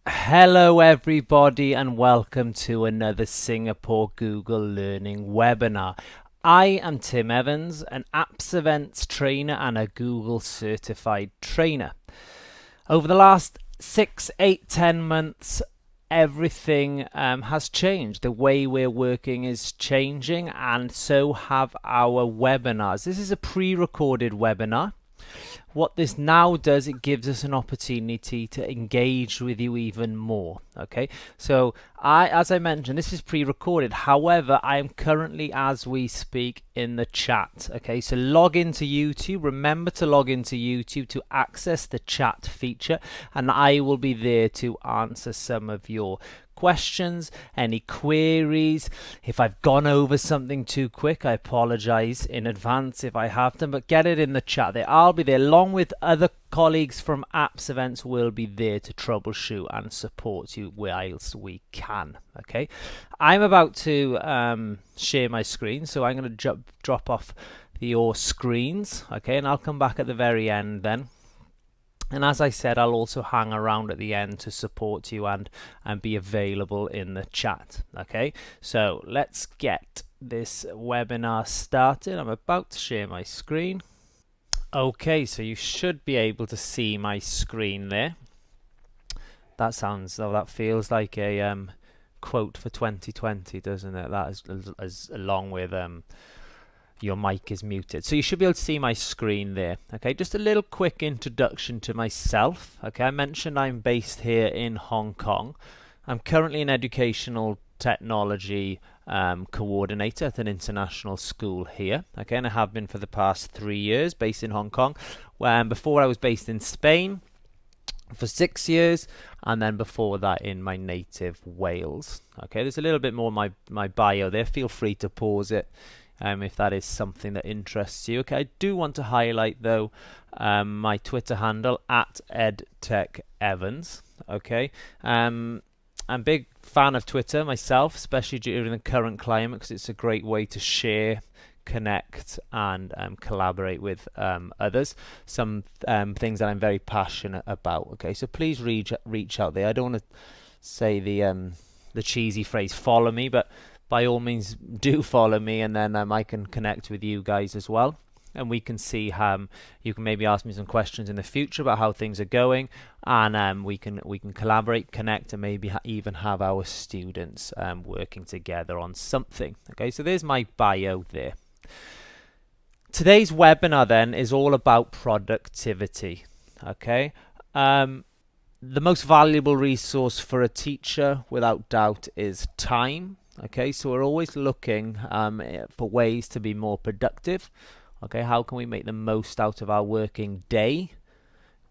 Hello everybody and welcome to another Singapore Google Learning webinar. I am Tim Evans, an Apps Events trainer and a Google certified trainer. Over the last 6, 8, 10 months, everything has changed. The way we're working is changing, and so have our webinars. This is a pre-recorded webinar. What this now does, it gives us an opportunity to engage with you even more. Okay, so as I mentioned, this is pre-recorded. However, I am currently, as we speak, in the chat. Okay, so log into YouTube. Remember to log into YouTube to access the chat feature, and I will be there to answer some of your questions, any queries. If I've gone over something too quick, I apologize in advance if I have them, but get it in the chat there. I'll be there along with other colleagues from Apps Events. Will be there to troubleshoot and support you whilst we can. Okay, I'm about to share my screen, so I'm going to drop off your screens. Okay, and I'll come back at the very end then. And as I said, I'll also hang around at the end to support you and be available in the chat. Okay, so let's get this webinar started. I'm about to share my screen. Okay, so you should be able to see my screen there. That feels like a quote for 2020, doesn't it? That is along with your mic is muted. So you should be able to see my screen there. Okay, just a little quick introduction to myself. Okay, I mentioned I'm based here in Hong Kong. I'm currently an educational technology coordinator at an international school here. Okay, and I have been for the past 3 years, based in Hong Kong. Before I was based in Spain for 6 years, and then before that in my native Wales. Okay, there's a little bit more my bio there. Feel free to pause it if that is something that interests you. Okay, I do want to highlight though my Twitter handle at edtechevans. Okay, I'm a big fan of Twitter myself, especially during the current climate, because it's a great way to share, connect, and collaborate with others. Some things that I'm very passionate about. Okay, so please reach out there. I don't want to say the cheesy phrase "follow me," but by all means do follow me, and then I can connect with you guys as well, and we can see how you can maybe ask me some questions in the future about how things are going, and we can collaborate, connect, and maybe even have our students working together on something. Okay, so there's my bio there. Today's webinar then is all about productivity. Okay, the most valuable resource for a teacher without doubt is time. Okay, so we're always looking for ways to be more productive. Okay, how can we make the most out of our working day,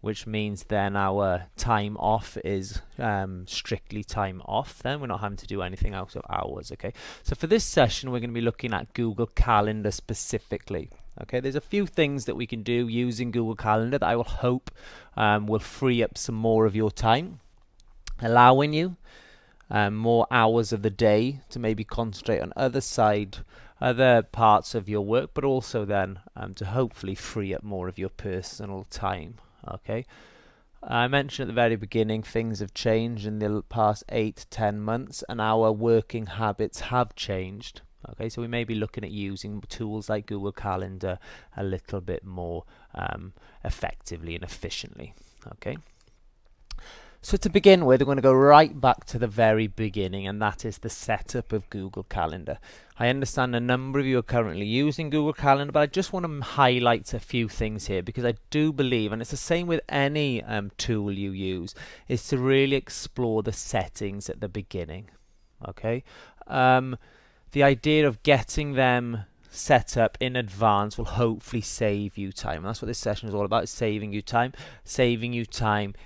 which means then our time off is strictly time off. Then we're not having to do anything out of hours. Okay, so for this session we're going to be looking at Google Calendar specifically. Okay, there's a few things that we can do using Google Calendar that I will hope will free up some more of your time, allowing you more hours of the day to maybe concentrate on other parts of your work, but also then to hopefully free up more of your personal time. Okay, I mentioned at the very beginning things have changed in the past 8 to 10 months, and our working habits have changed. Okay, so we may be looking at using tools like Google Calendar a little bit more effectively and efficiently. Okay, so to begin with, we're going to go right back to the very beginning, and that is the setup of Google Calendar. I understand a number of you are currently using Google Calendar, but I just want to highlight a few things here, because I do believe, and it's the same with any tool you use, is to really explore the settings at the beginning. Okay, the idea of getting them set up in advance will hopefully save you time. And that's what this session is all about, saving you time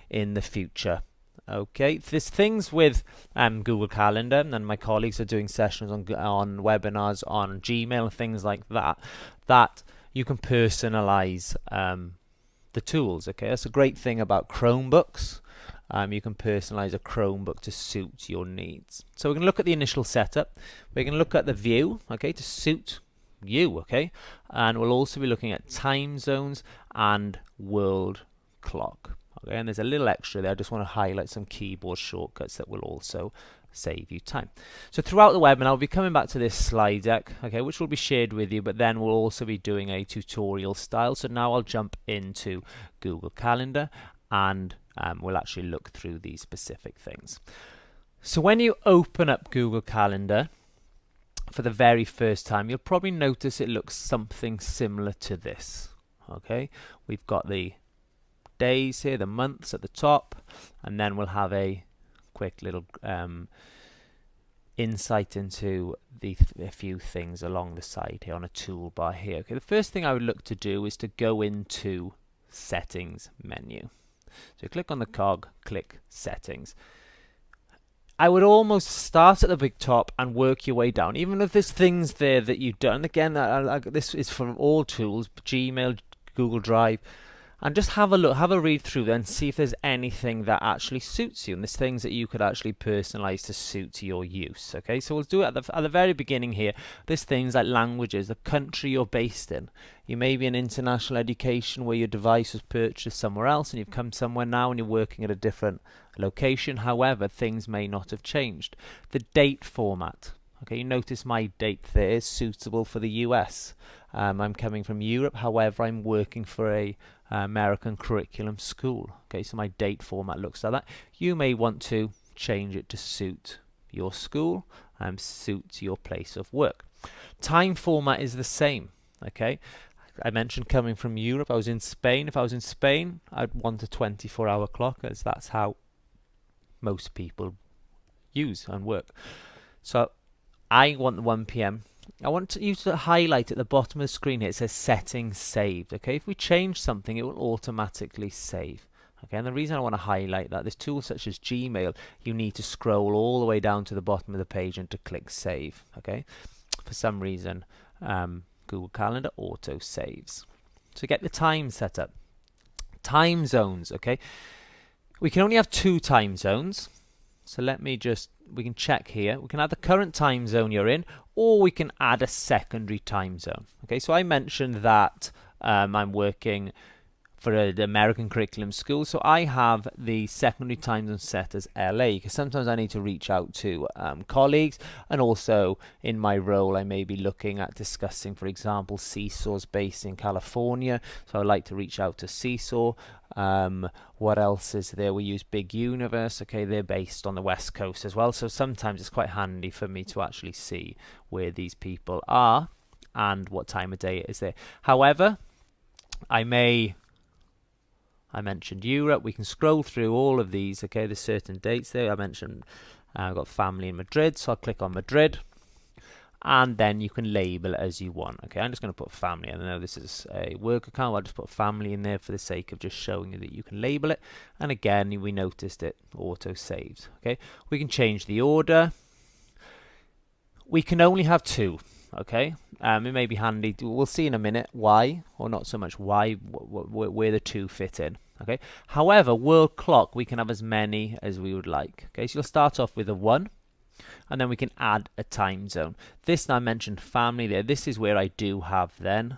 in the future. Okay, there's things with Google Calendar, and my colleagues are doing sessions on webinars on Gmail and things like that, that you can personalize the tools. Okay, that's a great thing about Chromebooks. You can personalize a Chromebook to suit your needs. So we're going to look at the initial setup. We're going to look at the view, okay, to suit you, okay, and we'll also be looking at time zones and world clock. Okay, and there's a little extra there. I just want to highlight some keyboard shortcuts that will also save you time. So throughout the webinar, I'll be coming back to this slide deck, okay, which will be shared with you, but then we'll also be doing a tutorial style. So now I'll jump into Google Calendar and we'll actually look through these specific things. So when you open up Google Calendar for the very first time, you'll probably notice it looks something similar to this. Okay, we've got the days here, the months at the top, and then we'll have a quick little insight into a few things along the side here on a toolbar here. Okay, the first thing I would look to do is to go into Settings menu. So click on the cog, click Settings. I would almost start at the big top and work your way down, even if there's things there that you've done. Again, this is from all tools, Gmail, Google Drive, and just have a look, have a read through and see if there's anything that actually suits you, and there's things that you could actually personalize to suit your use. Okay, so we'll do it at the very beginning here. There's things like languages, the country you're based in. You may be in international education where your device was purchased somewhere else and you've come somewhere now and you're working at a different location. However, things may not have changed. The date format. Okay, you notice my date there is suitable for the US. I'm coming from Europe, however, I'm working for a American curriculum school. Okay, so my date format looks like that. You may want to change it to suit your school and suit your place of work. Time format is the same. Okay, I mentioned coming from Europe. I was in Spain. If I was in Spain, I'd want a 24-hour clock, as that's how most people use and work. So I want the 1 p.m. I want you to highlight at the bottom of the screen here, it says settings saved. Okay, if we change something, it will automatically save. Okay, and the reason I want to highlight that, there's tools such as Gmail, you need to scroll all the way down to the bottom of the page and to click save. Okay, for some reason, Google Calendar auto saves. So get the time set up. Time zones. Okay, we can only have 2 time zones. So let me just, we can check here. We can add the current time zone you're in, or we can add a secondary time zone. Okay, so I mentioned that I'm working for an American curriculum school, so I have the secondary time zone set as LA, because sometimes I need to reach out to colleagues, and also in my role I may be looking at discussing, for example, Seesaw's based in California, so I'd like to reach out to Seesaw. What else is there? We use Big Universe. Okay, they're based on the West Coast as well, so sometimes it's quite handy for me to actually see where these people are and what time of day it is there. However, I mentioned Europe. We can scroll through all of these. Okay, there's certain dates there. I mentioned I've got family in Madrid, so I'll click on Madrid, and then you can label it as you want. Okay, I'm just going to put family. I know this is a work account. I'll just put family in there for the sake of just showing you that you can label it. And again, we noticed it auto saves. Okay, we can change the order. We can only have 2. Okay, it may be handy. We'll see in a minute why, or not so much why, where the 2 fit in. Okay, however, world clock, we can have as many as we would like. Okay, so you'll start off with a 1, and then we can add a time zone. This, I mentioned family there. This is where I do have then.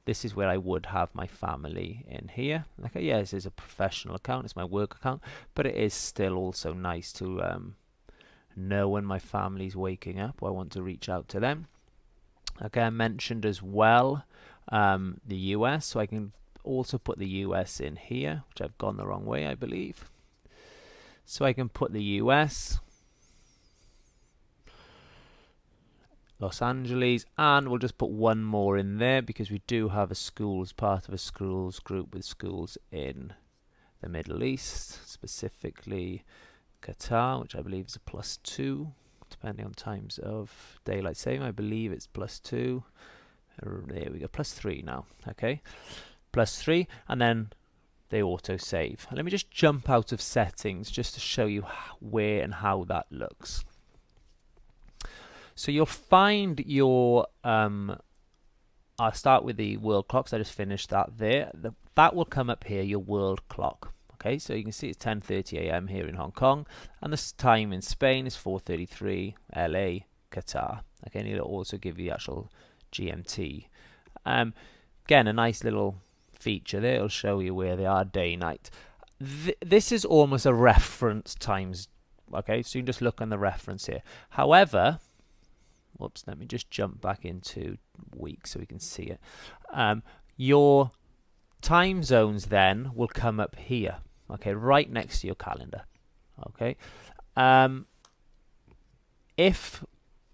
This is where I would have my family in here. Okay, yeah, this is a professional account. It's my work account, but it is still also nice to know when my family's waking up, or I want to reach out to them. Okay, I mentioned as well the US, so I can also put the US in here, which I've gone the wrong way, I believe. So I can put the US, Los Angeles, and we'll just put 1 more in there because we do have a schools, part of a schools group with schools in the Middle East, specifically Qatar, which I believe is a +2, depending on times of daylight saving. I believe it's +2. There we go, +3 now. Okay, +3, and then they auto save. Let me just jump out of settings just to show you where and how that looks. So you'll find your I'll start with the world clocks. I just finished that there. That will come up here, your world clock. Okay, so you can see it's 10:30 a.m. here in Hong Kong, and this time in Spain is 4:33 LA, Qatar. Okay, and it'll also give you the actual GMT. Again, a nice little feature there. It'll show you where they are day night. This is almost a reference times. Okay, so you can just look on the reference here. However, whoops, let me just jump back into week so we can see it. Your time zones then will come up here, okay, right next to your calendar. Okay,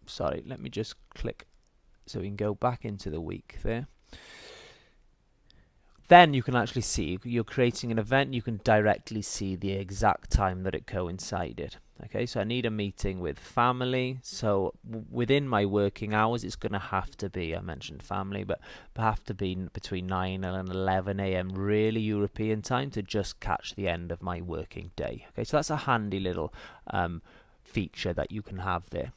sorry, let me just click so we can go back into the week there. Then you can actually see, you're creating an event, you can directly see the exact time that it coincided. Okay, so I need a meeting with family, so within my working hours it's going to have to be, I mentioned family, but have to be between 9 and 11 a.m. really European time to just catch the end of my working day. Okay, so that's a handy little feature that you can have there.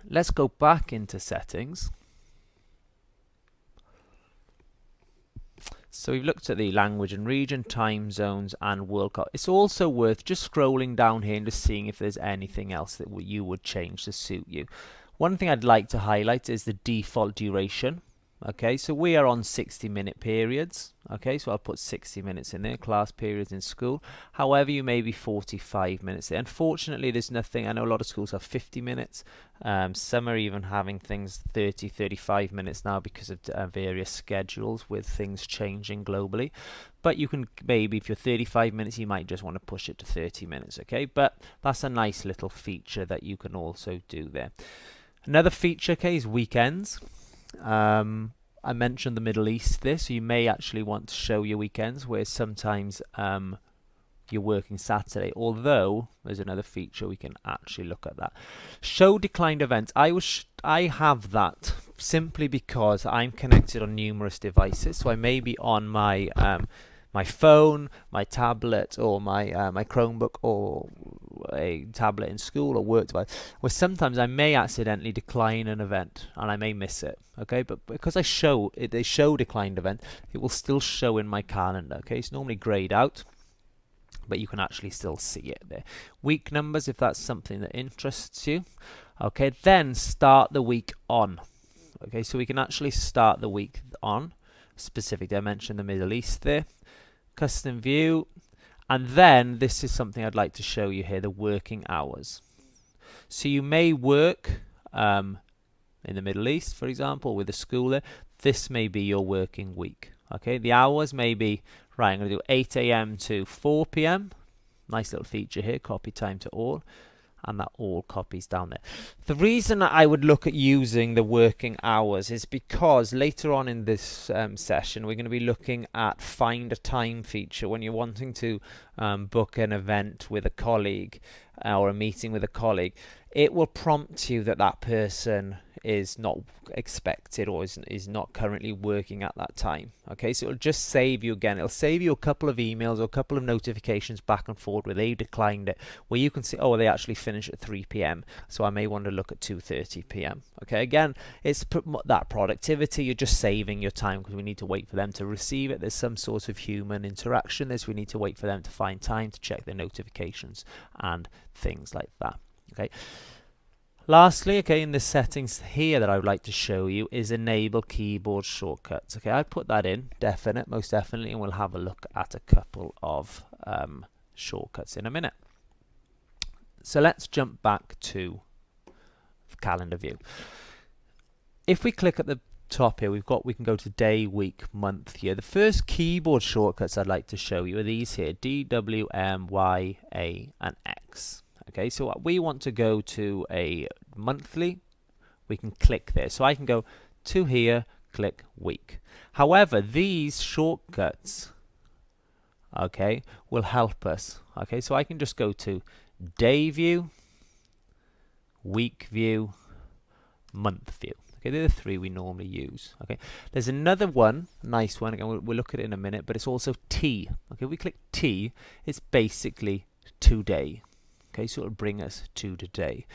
Let's go back into settings. So we've looked at the language and region, time zones, and World Cup. It's also worth just scrolling down here and just seeing if there's anything else that you would change to suit you. One thing I'd like to highlight is the default duration. Okay, so we are on 60-minute periods. Okay, so I'll put 60 minutes in there, class periods in school. However, you may be 45 minutes there. Unfortunately, there's nothing. I know a lot of schools have 50 minutes. Some are even having things 30, 35 minutes now because of various schedules with things changing globally. But you can maybe, if you're 35 minutes, you might just want to push it to 30 minutes. Okay, but that's a nice little feature that you can also do there. Another feature, okay, is weekends. I mentioned the Middle East there, so you may actually want to show your weekends where sometimes you're working Saturday, although there's another feature we can actually look at that. Show declined events. I have that simply because I'm connected on numerous devices, so I may be on my my phone, my tablet, or my Chromebook, or a tablet in school or work device, where sometimes I may accidentally decline an event and I may miss it. Okay, but because they show declined event, it will still show in my calendar. Okay, it's normally grayed out, but you can actually still see it there. Week numbers, if that's something that interests you. Okay, then start the week on. Okay, so we can actually start the week on specific dimension, the Middle East there. Custom view, and then this is something I'd like to show you here, the working hours. So you may work in the Middle East, for example, with a school there. This may be your working week. Okay, the hours may be, right, I'm going to do 8 a.m. to 4 p.m. Nice little feature here, copy time to all, and that all copies down there. The reason I would look at using the working hours is because later on in this session we're going to be looking at find a time feature when you're wanting to book an event with a colleague or a meeting with a colleague. It will prompt you that that person is not expected or is not currently working at that time. Okay, so it'll just save you again. It'll save you a couple of emails or a couple of notifications back and forth where they declined it, where you can see, oh, they actually finish at 3 p.m. so I may want to look at 2:30 p.m. Okay, again, it's that productivity. You're just saving your time because we need to wait for them to receive it. There's some sort of human interaction. We need to wait for them to find time to check their notifications and things like that. Okay. Lastly, okay, in the settings here that I would like to show you is enable keyboard shortcuts. Okay, I put that in, most definitely, and we'll have a look at a couple of shortcuts in a minute. So let's jump back to the calendar view. If we click at the top here, we can go to day, week, month, year. The first keyboard shortcuts I'd like to show you are these here: D, W, M, Y, A, and X. Okay, so we want to go to a monthly, we can click there. So I can go to here, click week. However, these shortcuts, okay, will help us. Okay, so I can just go to day view, week view, month view. Okay, they're the three we normally use. Okay, there's another one, nice one, again, we'll look at it in a minute, but it's also T. Okay, if we click T, it's basically today. Okay, so it'll bring us to today.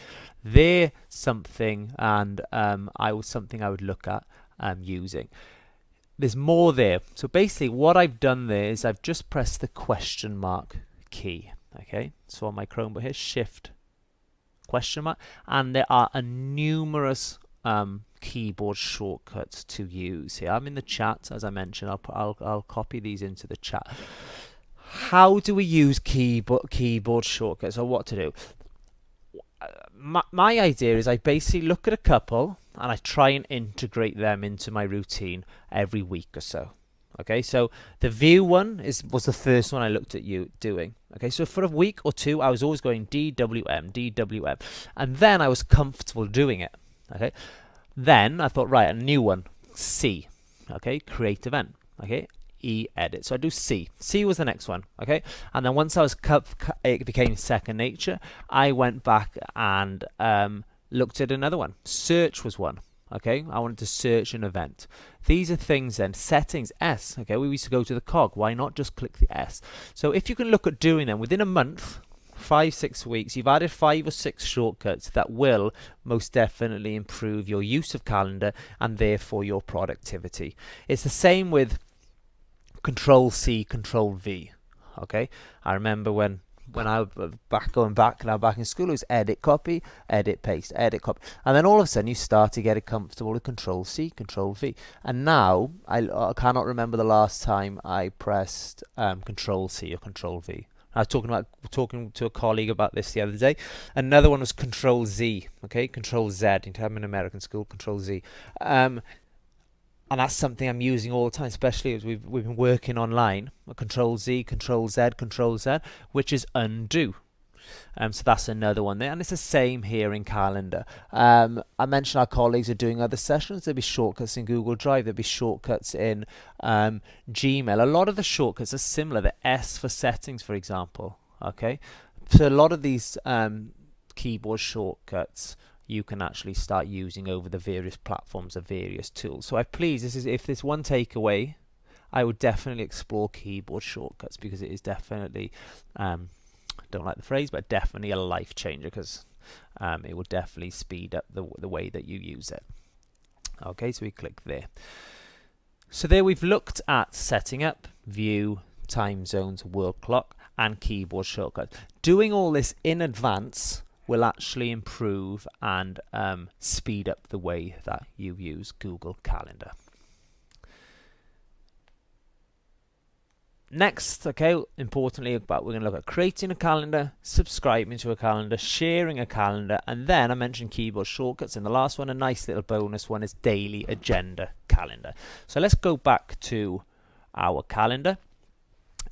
They're something, and something I would look at using. There's more there. So basically, what I've done there is I've just pressed the question mark key. Okay, so on my Chromebook here, Shift question mark, and there are numerous keyboard shortcuts to use here. I'm in the chat, as I mentioned. I'll copy these into the chat. how do we use keyboard shortcuts, or what to do? My idea is I basically look at a couple and I try and integrate them into my routine every week or so. Okay, so the view one was the first one I looked at you doing. Okay, so for a week or two, I was always going DWM, DWM, and then I was comfortable doing it. Okay, then I thought, right, a new one, C. Okay, create event. Okay, E edit. So I do C. C was the next one. Okay, and then once I was it became second nature, I went back and looked at another one. Search was one. Okay, I wanted to search an event. These are things then. Settings, S. Okay, we used to go to the cog. Why not just click the S? So if you can look at doing them within a month, 5-6 weeks, you've added 5 or 6 shortcuts that will most definitely improve your use of calendar and therefore your productivity. It's the same with Control C, Control V. Okay, I remember when I was back in school, it was edit, copy, edit, paste, edit, copy, and then all of a sudden you start to get comfortable with Control C, Control V, and now I cannot remember the last time I pressed Control C or Control V. I was talking to a colleague about this the other day. Another one was Control Z. Okay, Control Z. I'm in American school. Control Z. And that's something I'm using all the time, especially as we've been working online. Control Z, Control Z, Control Z, which is undo. So that's another one there, and it's the same here in calendar. I mentioned our colleagues are doing other sessions. There'll be shortcuts in Google Drive. There'll be shortcuts in Gmail. A lot of the shortcuts are similar. The S for settings, for example. Okay, so a lot of these keyboard shortcuts you can actually start using over the various platforms of various tools. So if there's one takeaway, I would definitely explore keyboard shortcuts, because it is definitely, don't like the phrase, but definitely a life changer, because it will definitely speed up the way that you use it. Okay, so we click there. So there we've looked at setting up, view, time zones, world clock, and keyboard shortcuts. Doing all this in advance will actually improve and speed up the way that you use Google Calendar. Next, okay, importantly, we're going to look at creating a calendar, subscribing to a calendar, sharing a calendar, and then I mentioned keyboard shortcuts. And the last one, a nice little bonus one, is daily agenda calendar. So let's go back to our calendar.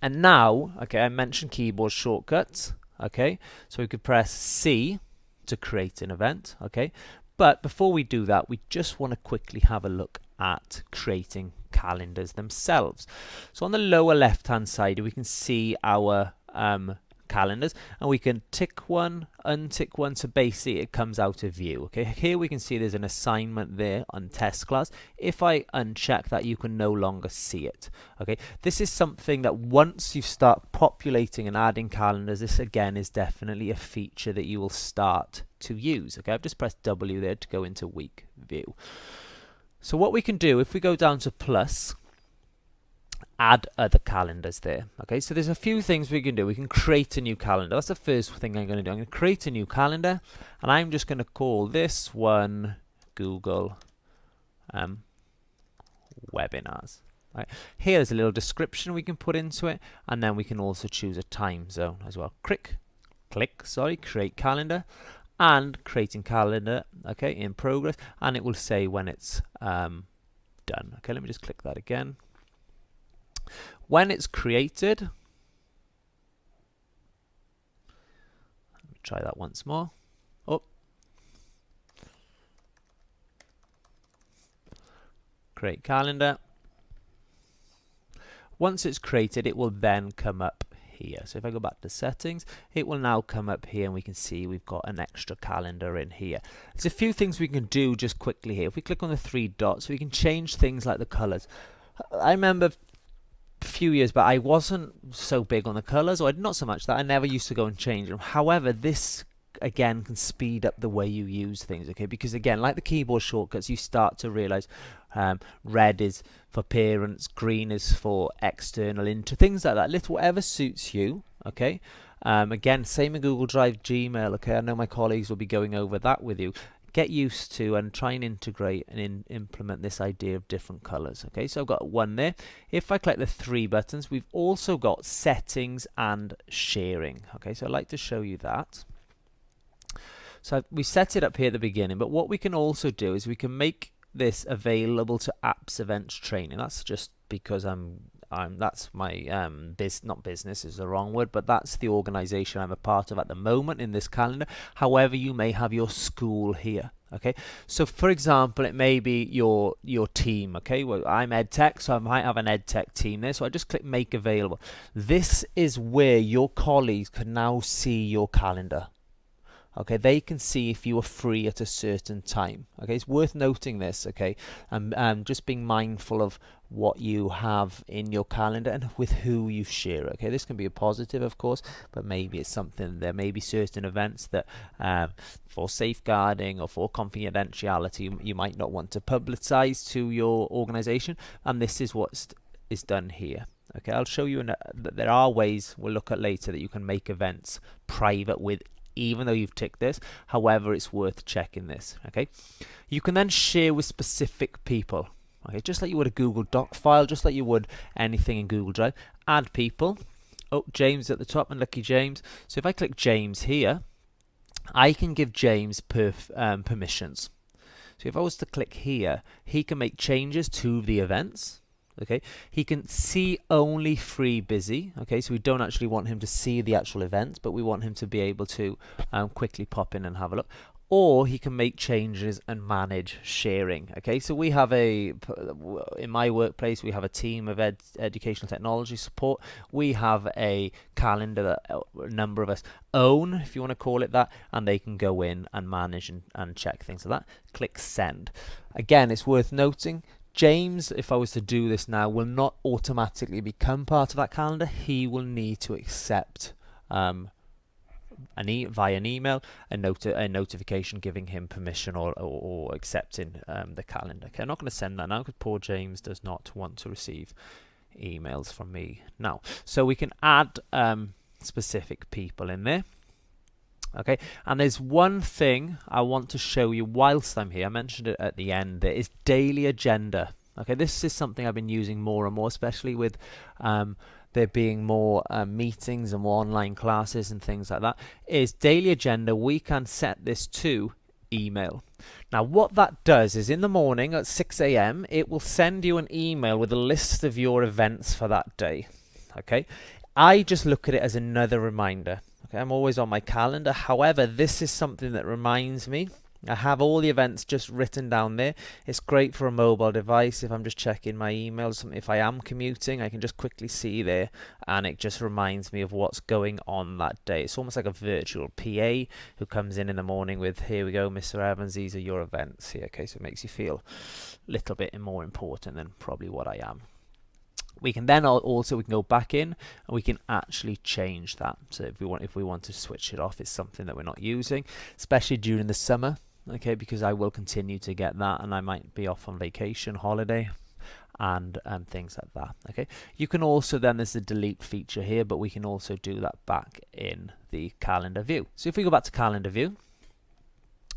And now, okay, I mentioned keyboard shortcuts. Okay, so we could press C to create an event. Okay, but before we do that, we just want to quickly have a look at creating calendars themselves. So on the lower left hand side, we can see our calendars, and we can tick one, untick one, so basically it comes out of view. Okay, here we can see there's an assignment there on test class. If I uncheck that, you can no longer see it. Okay, this is something that once you start populating and adding calendars, this again is definitely a feature that you will start to use. Okay, I've just pressed W there to go into week view. So what we can do, if we go down to plus, add other calendars there. Okay, so there's a few things we can do. We can create a new calendar. That's the first thing I'm going to do. I'm going to create a new calendar, and I'm just going to call this one Google Webinars. Right. Here's a little description we can put into it, and then we can also choose a time zone as well. Click, create calendar, and creating calendar. Okay, in progress, and it will say when it's done. Okay, let me just click that again. When it's created, let me try that once more. Oh, create calendar. Once it's created, it will then come up here. So if I go back to settings, it will now come up here, and we can see we've got an extra calendar in here. There's a few things we can do just quickly here. If we click on the 3 dots, we can change things like the colors. I remember a few years back, I wasn't so big on the colors, or not so much that I never used to go and change them. However, this again can speed up the way you use things. Okay, because again, like the keyboard shortcuts, you start to realize red is for parents, green is for external, into things like that. Little whatever suits you. Okay, again, same in Google Drive, Gmail. Okay, I know my colleagues will be going over that with you. get used to and try and integrate and implement this idea of different colors. Okay, so I've got one there. If I click the three buttons, we've also got settings and sharing. Okay, so I'd like to show you that. So we set it up here at the beginning, but what we can also do is we can make this available to apps events training. That's just because that's my not business is the wrong word, but that's the organization I'm a part of at the moment in this calendar. However, you may have your school here. Okay, so for example, it may be your team. Okay, well, I'm EdTech, so I might have an EdTech team there. So I just click make available. This is where your colleagues can now see your calendar. Okay, they can see if you are free at a certain time. Okay, it's worth noting this. Okay, and just being mindful of what you have in your calendar and with who you share. Okay, this can be a positive, of course, but maybe it's something. There may be certain events that, for safeguarding or for confidentiality, you might not want to publicize to your organization, and this is what is done here. Okay, I'll show you that there are ways we'll look at later that you can make events private with, even though you've ticked this. However, it's worth checking this. Okay, you can then share with specific people. Okay, just like you would a Google Doc file, just like you would anything in Google Drive. Add people. Oh, James at the top, and lucky James. So if I click James here, I can give James permissions. So if I was to click here, he can make changes to the events. Okay, he can see only free busy. Okay, so we don't actually want him to see the actual events, but we want him to be able to quickly pop in and have a look. Or he can make changes and manage sharing. Okay, so we have in my workplace, we have a team of educational technology support. We have a calendar that a number of us own, if you want to call it that, and they can go in and manage and check things like that. Click send. Again, it's worth noting, James, if I was to do this now, will not automatically become part of that calendar. He will need to accept via an email a notification giving him permission or accepting the calendar. Okay, I'm not going to send that now because poor James does not want to receive emails from me now. So we can add specific people in there. Okay, and there's one thing I want to show you whilst I'm here. I mentioned it at the end. There is DailyAgenda. Okay, this is something I've been using more and more, especially with there being more meetings and more online classes and things like that. Is DailyAgenda. We can set this to email. Now what that does is in the morning at 6 a.m. it will send you an email with a list of your events for that day. Okay, I just look at it as another reminder. Okay, I'm always on my calendar. However, this is something that reminds me. I have all the events just written down there. It's great for a mobile device. If I'm just checking my emails, if I am commuting, I can just quickly see there, and it just reminds me of what's going on that day. It's almost like a virtual PA who comes in the morning with, here we go, Mr. Evans, these are your events here. Okay, so it makes you feel a little bit more important than probably what I am. We can then also go back in and we can actually change that. So if we want to switch it off, it's something that we're not using, especially during the summer. Okay, because I will continue to get that, and I might be off on vacation, holiday, and things like that. Okay, you can also then, there's the delete feature here, but we can also do that back in the calendar view. So if we go back to calendar view,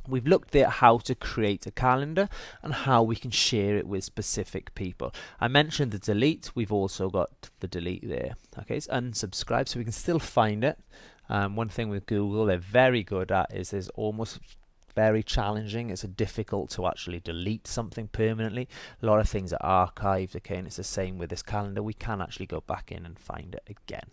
we've looked at how to create a calendar and how we can share it with specific people. I mentioned the delete. We've also got the delete there. Okay, it's unsubscribe, so we can still find it. One thing with Google they're very good at is there's almost very challenging. It's difficult to actually delete something permanently. A lot of things are archived. Okay, and it's the same with this calendar. We can actually go back in and find it again.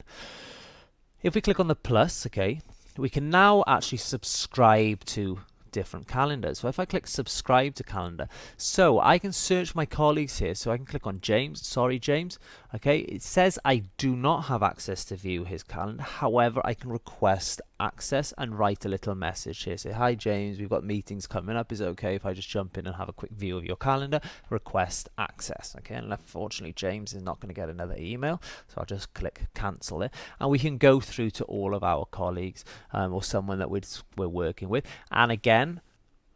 If we click on the plus, okay, we can now actually subscribe to different calendars. So if I click subscribe to calendar, so I can search my colleagues here. So I can click on James. Sorry, James. Okay, it says I do not have access to view his calendar. However, I can request access and write a little message here. Say, hi James, we've got meetings coming up. Is it okay if I just jump in and have a quick view of your calendar? Request access. Okay, and unfortunately James is not going to get another email, so I'll just click cancel it, and we can go through to all of our colleagues or someone that we're working with. And again,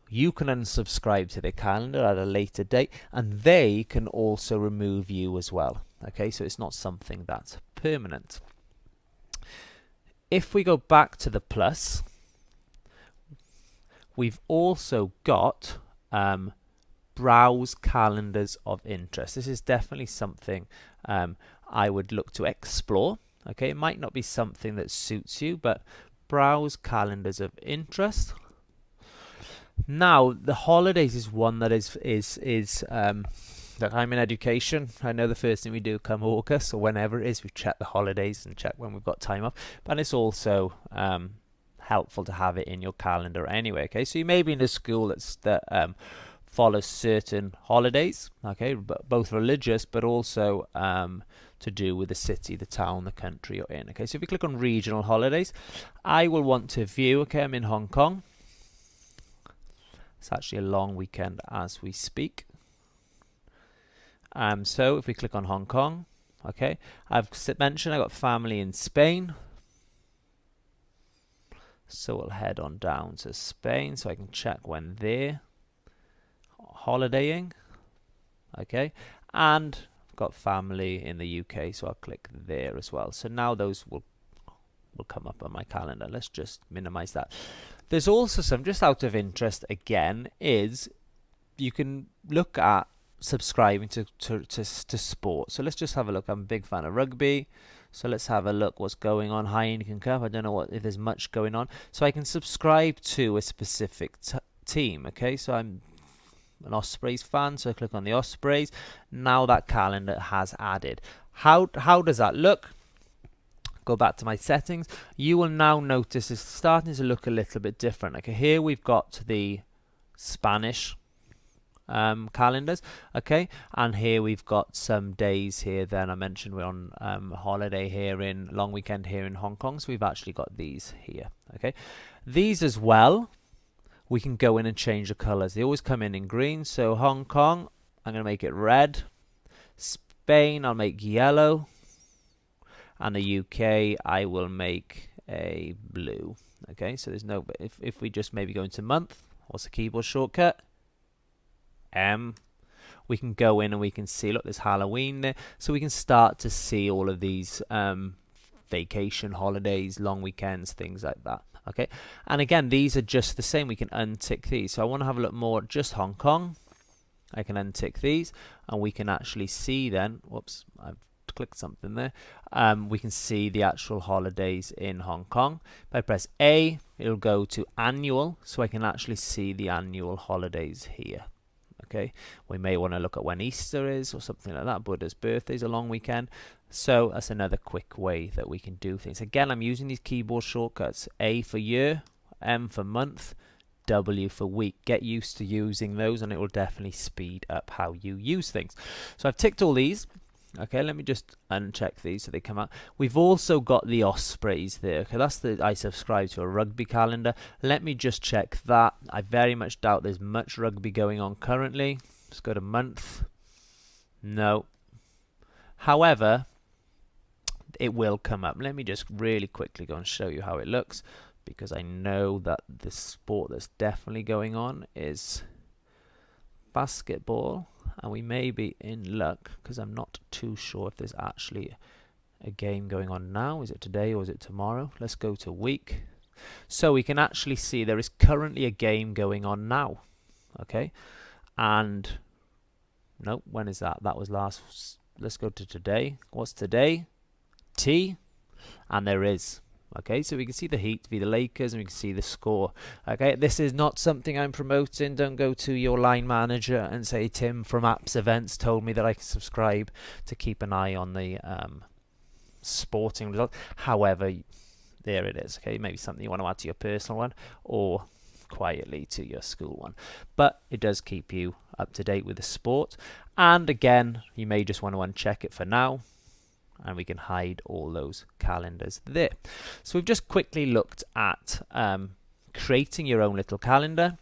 you can unsubscribe to their calendar at a later date, and they can also remove you as well. Okay, so it's not something that's permanent. If we go back to the plus, We've also got browse calendars of interest. This is definitely something I would look to explore. Okay, it might not be something that suits you, but browse calendars of interest. Now, the holidays is one that is that I'm in education. I know the first thing we do come August or whenever it is, we check the holidays and check when we've got time off. But it's also helpful to have it in your calendar anyway. Okay, so you may be in a school that follows certain holidays. Okay, both religious, but also to do with the city, the town, the country you're in. Okay, so if you click on regional holidays, I will want to view. Okay, I'm in Hong Kong. It's actually a long weekend as we speak. So if we click on Hong Kong, okay, I've mentioned I got family in Spain. So we'll head on down to Spain so I can check when they're holidaying. Okay, and I've got family in the UK, so I'll click there as well. So now those will come up on my calendar. Let's just minimize that. There's also some, just out of interest again, is you can look at subscribing to sport. So let's just have a look. I'm a big fan of rugby, so let's have a look what's going on. Heineken Cup, I don't know if there's much going on, so I can subscribe to a specific team. Okay, so I'm an Ospreys fan, so I click on the Ospreys. Now that calendar has added. How does that look? Go back to my settings. You will now notice it's starting to look a little bit different. Okay, here we've got the Spanish calendars, okay, and here we've got some days here. Then I mentioned we're on holiday here, in long weekend here in Hong Kong, so we've actually got these here. Okay, these as well, we can go in and change the colors. They always come in green. So Hong Kong, I'm going to make it red. Spain, I'll make yellow, and the UK I will make a blue. Okay, so there's no, if we just maybe go into month, what's the keyboard shortcut? M. We can go in and we can see, look, there's Halloween there, so we can start to see all of these vacation holidays, long weekends, things like that. Okay, and again, these are just the same. We can untick these. So I want to have a look more just Hong Kong. I can untick these, and we can actually see then, whoops, I've clicked something there. We can see the actual holidays in Hong Kong. If I press A, it'll go to annual, so I can actually see the annual holidays here. Okay, we may want to look at when Easter is or something like that. Buddha's birthday is a long weekend. So that's another quick way that we can do things. Again, I'm using these keyboard shortcuts. A for year, M for month, W for week. Get used to using those and it will definitely speed up how you use things. So I've ticked all these. Okay, let me just uncheck these so they come out. We've also got the Ospreys there. Okay, that's I subscribe to a rugby calendar. Let me just check that. I very much doubt there's much rugby going on currently. Let's go to month. No. However, it will come up. Let me just really quickly go and show you how it looks, because I know that the sport that's definitely going on is basketball, and we may be in luck because I'm not too sure if there's actually a game going on now. Is it today or is it tomorrow? Let's go to week. So we can actually see there is currently a game going on now. Okay, and no, when is that? That was last. Let's go to today. What's today? T, and there is. Okay, so we can see the Heat v the Lakers, and we can see the score. Okay, this is not something I'm promoting. Don't go to your line manager and say, Tim from Apps Events told me that I can subscribe to keep an eye on the sporting results. However, there it is. Okay, maybe something you want to add to your personal one or quietly to your school one. But it does keep you up to date with the sport. And again, you may just want to uncheck it for now, and we can hide all those calendars there. So we've just quickly looked at creating your own little calendar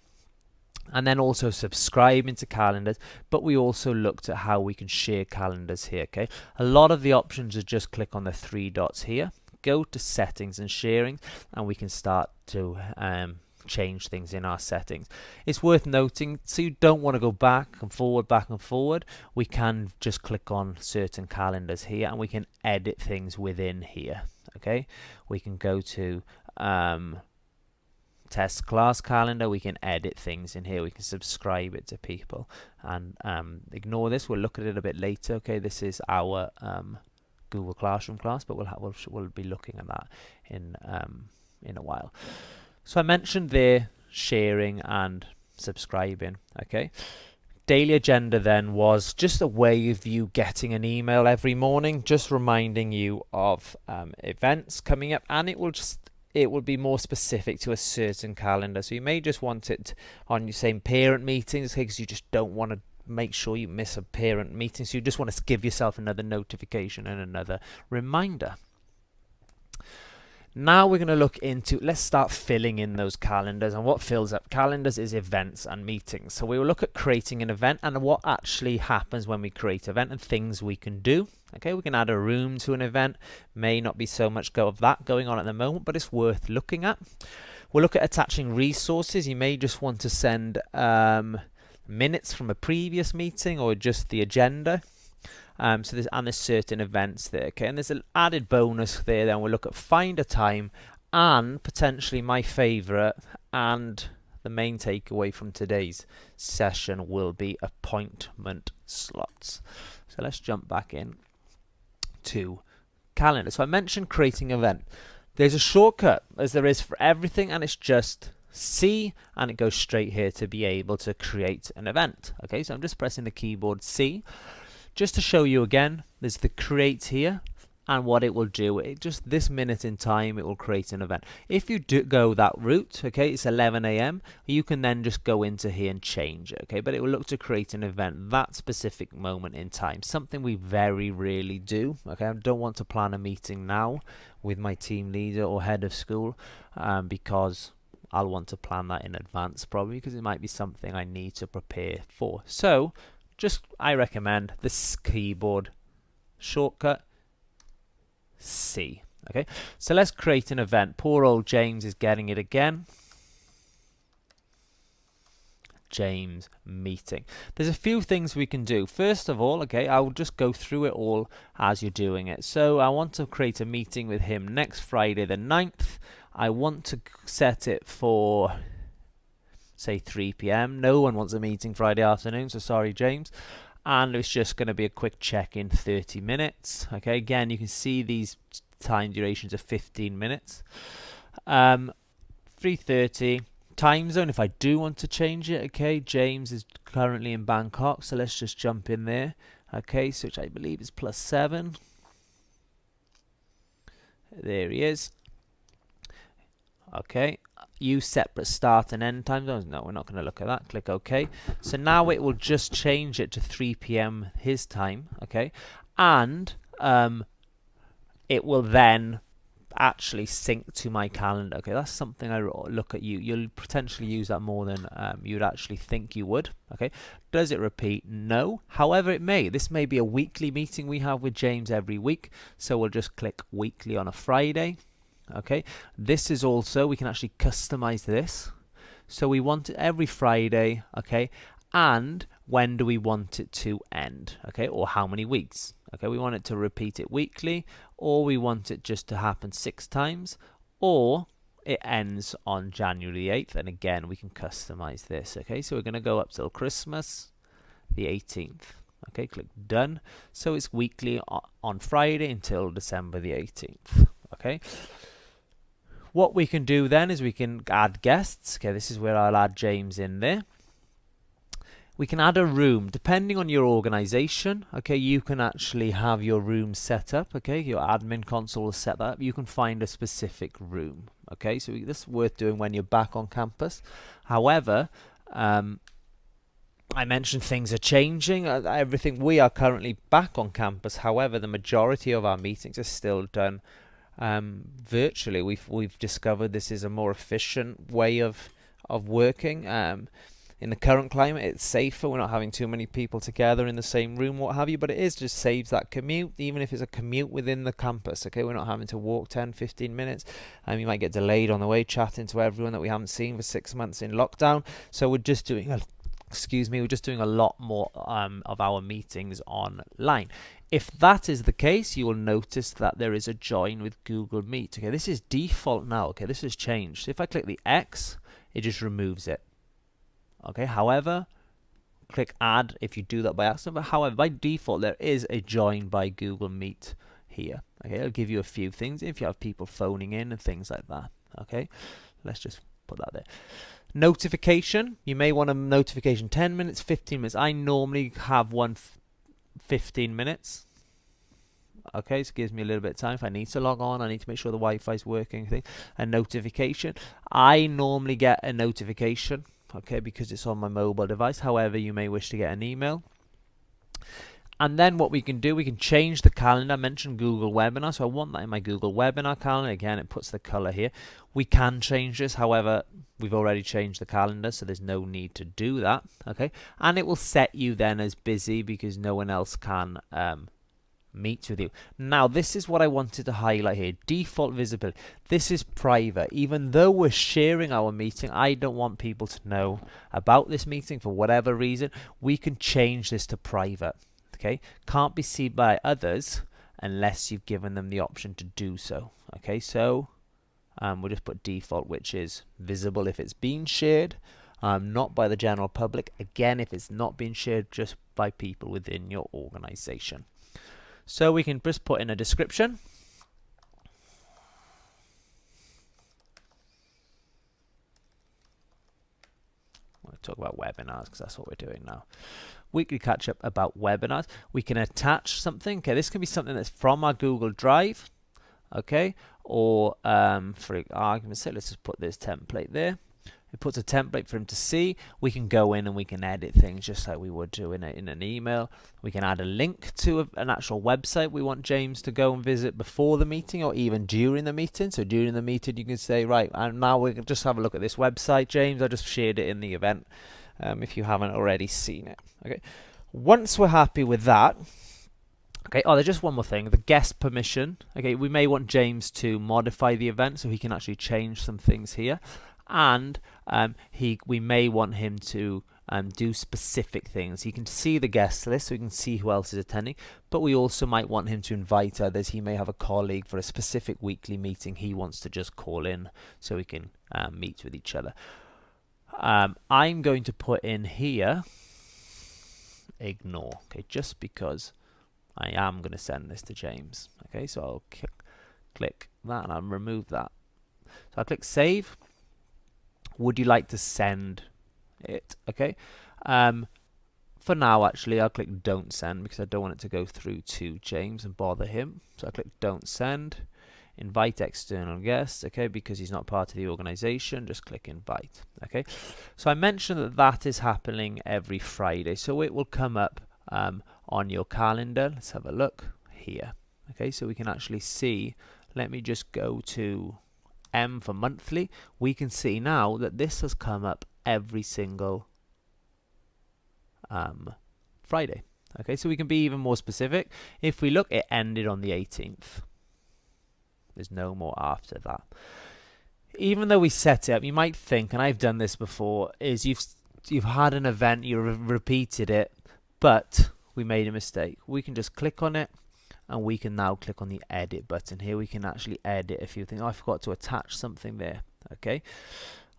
and then also subscribing to calendars, but we also looked at how we can share calendars here. Okay, a lot of the options are just click on the three dots here, go to settings and sharing, and we can start to change things in our settings. It's worth noting, so you don't want to go back and forward. We can just click on certain calendars here and we can edit things within here. Okay, we can go to test class calendar. We can edit things in here. We can subscribe it to people, and ignore this. We'll look at it a bit later. Okay, this is our Google Classroom class, but we'll be looking at that in a while. So I mentioned there sharing and subscribing. Okay, daily agenda then was just a way of you getting an email every morning, just reminding you of events coming up, and it will be more specific to a certain calendar. So you may just want it on your same parent meetings, because you just don't want to make sure you miss a parent meeting. So you just want to give yourself another notification and another reminder. Now we're going to look into, let's start filling in those calendars, and what fills up calendars is events and meetings. So we will look at creating an event and what actually happens when we create an event and things we can do. Okay, we can add a room to an event. May not be so much of that going on at the moment, but it's worth looking at. We'll look at attaching resources. You may just want to send minutes from a previous meeting or just the agenda. So there's certain events there, okay, and there's an added bonus there. Then we'll look at find a time, and potentially my favorite and the main takeaway from today's session will be appointment slots. So let's jump back in to calendar. So I mentioned creating an event. There's a shortcut, as there is for everything, and it's just C, and it goes straight here to be able to create an event. Okay, so I'm just pressing the keyboard C. Just to show you again, there's the create here, and what it will do, just this minute in time, it will create an event. If you do go that route, okay, it's 11 a.m., you can then just go into here and change it, okay, but it will look to create an event that specific moment in time, something we very rarely do, okay. I don't want to plan a meeting now with my team leader or head of school, because I'll want to plan that in advance probably, because it might be something I need to prepare for. So I recommend this keyboard shortcut C. Okay, so let's create an event. Poor old James is getting it again. James meeting. There's a few things we can do. First of all, okay, I will just go through it all as you're doing it. So I want to create a meeting with him next Friday the 9th. I want to set it for, say, 3 p.m. No one wants a meeting Friday afternoon, so sorry, James. And it's just going to be a quick check-in, 30 minutes. Okay, again, you can see these time durations of 15 minutes. 3:30 time zone. If I do want to change it, okay, James is currently in Bangkok, so let's just jump in there. Okay, so which I believe is +7. There he is. Okay, use separate start and end time zones. No, we're not going to look at that. Click OK. So now it will just change it to 3 p.m. his time. Okay, and it will then actually sync to my calendar. Okay, that's something I look at. You'll potentially use that more than you'd actually think you would. Okay, does it repeat? No. However, it may. This may be a weekly meeting we have with James every week. So we'll just click weekly on a Friday. Okay, this is also, we can actually customize this. So we want it every Friday, okay, and when do we want it to end, okay, or how many weeks. Okay, we want it to repeat it weekly, or we want it just to happen 6 times, or it ends on January 8th, and again we can customize this. Okay, so we're going to go up till Christmas the 18th. Okay, click done. So it's weekly on Friday until December the 18th. Okay, what we can do then is we can add guests. Okay, this is where I'll add James in there. We can add a room depending on your organization. Okay, you can actually have your room set up. Okay, your admin console will set that up. You can find a specific room. Okay, so this is worth doing when you're back on campus. However, I mentioned things are changing. We are currently back on campus. However, the majority of our meetings are still done virtually. We've discovered this is a more efficient way of working. In the current climate, it's safer. We're not having too many people together in the same room, what have you, but it just saves that commute, even if it's a commute within the campus. Okay, we're not having to walk 10-15 minutes. You might get delayed on the way chatting to everyone that we haven't seen for 6 months in lockdown. So we're just doing excuse me, we're just doing a lot more of our meetings online. If that is the case, you will notice that there is a join with Google Meet. Okay, this is default now. Okay, this has changed. If I click the X, it just removes it. Okay, however, click add if you do that by accident. But however, by default, there is a join by Google Meet here. Okay, it'll give you a few things if you have people phoning in and things like that. Okay, let's just put that there. Notification, you may want a notification 10 minutes, 15 minutes. I normally have one 15 minutes. Okay, so it gives me a little bit of time if I need to log on. I need to make sure the Wi-Fi is working. A notification, I normally get a notification, okay, because it's on my mobile device. However, you may wish to get an email. And then what we can do, we can change the calendar. I mentioned Google Webinar, so I want that in my Google Webinar calendar. Again, it puts the color here. We can change this, however, we've already changed the calendar, so there's no need to do that. Okay, and it will set you then as busy because no one else can meet with you. Now, this is what I wanted to highlight here. Default visibility. This is private. Even though we're sharing our meeting, I don't want people to know about this meeting for whatever reason. We can change this to private. Okay, can't be seen by others unless you've given them the option to do so. Okay, so we'll just put default, which is visible if it's being shared, not by the general public. Again, if it's not being shared, just by people within your organization. So we can just put in a description. We'll talk about webinars because that's what we're doing now. Weekly catch up about webinars. We can attach something. Okay, this can be something that's from our Google Drive. Okay, or for argument's sake, let's just put this template there. It puts a template for him to see. We can go in and we can edit things just like we would do in an email. We can add a link to an actual website we want James to go and visit before the meeting or even during the meeting. So during the meeting, you can say, right, and now we can just have a look at this website, James. I just shared it in the event if you haven't already seen it. Okay. Once we're happy with that, okay, there's just one more thing, the guest permission. Okay, we may want James to modify the event so he can actually change some things here. And we may want him to do specific things. He can see the guest list so we can see who else is attending, but we also might want him to invite others. He may have a colleague for a specific weekly meeting he wants to just call in so we can meet with each other. I'm going to put in here ignore, okay, just because I am going to send this to James. Okay, so I'll click that and I'll remove that. So I'll click save. Would you like to send it? Okay. For now, actually, I'll click don't send because I don't want it to go through to James and bother him. So I click don't send. Invite external guests, okay, because he's not part of the organization. Just click invite. Okay. So I mentioned that that is happening every Friday. So it will come up on your calendar. Let's have a look here. Okay, so we can actually see. Let me just go to M for monthly. We can see now that this has come up every single Friday. Okay, so we can be even more specific. If we look, it ended on the 18th. There's no more after that. Even though we set it up, you might think, and I've done this before, is you've had an event, you repeated it, but we made a mistake. We can just click on it. And we can now click on the edit button here. We can actually edit a few things. Oh, I forgot to attach something there. Okay.